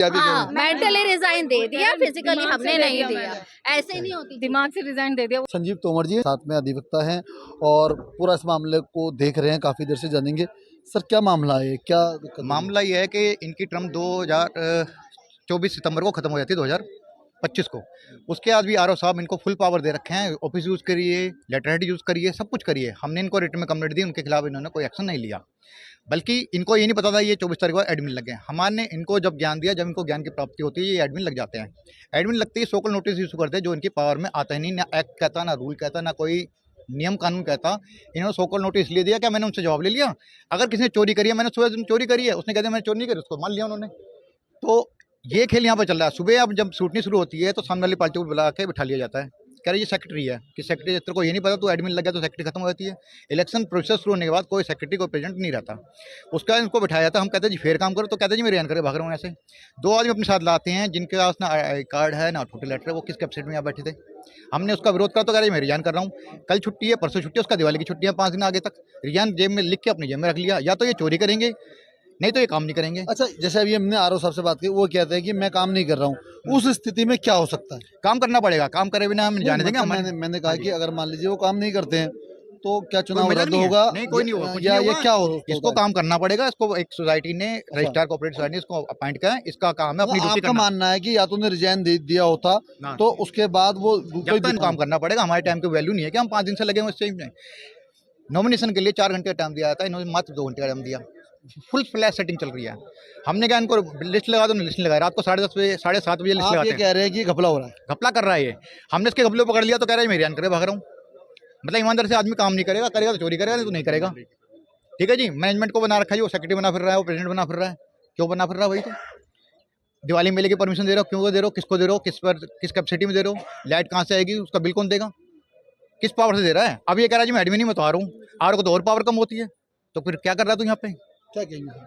हाँ, mentally resign दे दिया, physically हमने नहीं दिया। ऐसे नहीं होती, दिमाग से रिजाइन दे दिया। संजीव तोमर जी साथ में अधिवक्ता हैं और पूरा इस मामले को देख रहे हैं, काफ़ी देर से जानेंगे। सर क्या मामला है, क्या दिक्कत है? मामला ये है कि इनकी टर्म 2024 सितंबर को ख़त्म हो जाती है, 2025 को। उसके बाद भी आरओ साहब इनको फुल पावर दे रखे हैं, ऑफिस यूज़ करिए, लेटर हेड यूज़ करिए, सब कुछ करिए। हमने इनको रिटन में कंप्लेंट दी, उनके खिलाफ इन्होंने कोई एक्शन नहीं लिया। बल्कि इनको ये नहीं पता था ये 24 तारीख को एडमिन लग गए। हमारे इनको जब ज्ञान दिया, जब इनको ज्ञान की प्राप्ति होती है, ये एडमिन लग जाते हैं। एडमिन लगते ही सोकल नोटिस इशू करते हैं, जो इनकी पावर में आता ही नहीं। ना एक्ट कहता, ना रूल कहता, ना कोई नियम कानून कहता। इन्होंने सोकल नोटिस इसलिए दिया, क्या मैंने उनसे जवाब ले लिया। अगर किसी ने चोरी करी है, मैंने सुबह दिन चोरी करी है, उसने कह दिया मैंने चोरी नहीं करी, उसको मान लिया उन्होंने। तो ये खेल यहाँ पर चल रहा है। सुबह अब जब शूटनी शुरू होती है तो सामने वाली पार्टी को बुला के बिठा लिया जाता है। कह रही ये सेक्रेटरी है, कि सेक्रेटरी तेरे को ये नहीं पता, तो एडमिन लग गया तो सेक्रेटरी खत्म हो जाती है। इलेक्शन प्रोसेस शुरू होने के बाद कोई सेक्रेटरी कोई प्रेजेंट नहीं रहता। उसका इनको बिठाया जाता है। हम कहते हैं जी फेयर काम करो, तो कहते हैं जी मैं रिजाइन करके भाग रहा हूँ। ऐसे 2 आदमी अपने साथ लाते हैं जिनके पास ना आई कार्ड है ना छोटे लेटर है। वो किस कैपेसिटी में यहाँ बैठे थे। हमने उसका विरोध करा तो कह रहे मैं रिजाइन कर रहा हूँ। कल छुट्टी है, परसों छुट्टी है, उसका दिवाली की छुट्टी है, 5 दिन आगे तक। रिजाइन जेब में लिख के अपनी जेब में रख लिया। या तो ये चोरी करेंगे, नहीं तो ये काम नहीं करेंगे। अच्छा, जैसे अभी हमने आरओ साहब से बात की, वो कहते हैं कि मैं काम नहीं कर रहा हूँ। उस स्थिति में क्या हो सकता है? काम करना पड़ेगा, काम करे बिना हम जाने देंगे। मतलब मैंने कहा कि अगर मान लीजिए वो काम नहीं करते हैं तो क्या चुनाव कोई मजा रद्द नहीं है। होगा? नहीं, कोई नहीं होगा, कुछ या नहीं ये होगा। क्या हो इसको काम करना पड़ेगा। इसको एक सोसाइटी ने, रजिस्ट्रार कोऑपरेटिव सोसाइटी ने इसको अपॉइंट किया है। इसका काम है अपनी ड्यूटी आपका करना। मानना है कि या तो उन्हें रिजाइन दिया होता ना। तो उसके बाद वो जब तक काम करना पड़ेगा। हमारे टाइम की वैल्यू नहीं है कि हम 5 दिन से लगे हुए इस चीज में। नॉमिनेशन के लिए 4 घंटे का टाइम दिया जाता है, इन्होंने मात्र 2 घंटे का टाइम दिया। फुल फ्लैश सेटिंग चल रही है। हमने कहा इनको लिस्ट लगा दो, लिस्ट नहीं लगाया। रात को 10:30 बजे 7:30 बजे लिस्ट आप लगाते ये हैं। कह रहे हैं कि घपला हो रहा है? घपला कर रहा है ये। हमने इसके घपले को पकड़ लिया तो कह रहा है मैं रिजाइन करके भाग रहा हूँ। मतलब ईमानदार से आदमी काम नहीं करेगा, करेगा तो चोरी करेगा, नहीं तो नहीं करेगा। ठीक है जी। मैनेजमेंट को बना रखा है, वो सेक्रेटरी बना फिर रहा है, वो प्रेसिडेंट बना फिर रहा है। क्यों बना फिर रहा है? वही तो दिवाली मेले की परमिशन दे रहे हो, क्यों दे रहे हो, किसको दे रहे हो, किस पर, किस कैपेसिटी में दे रहे हो, लाइट कहाँ से आएगी, उसका बिल कौन देगा, किस पावर से दे रहा है? अब ये कह रहा है जी मैं एडमिन ही में तो आ रहा हूँ। आर को तो और पावर कम होती है, तो फिर क्या कर रहा है तू यहाँ पे? क्या कहेंगे?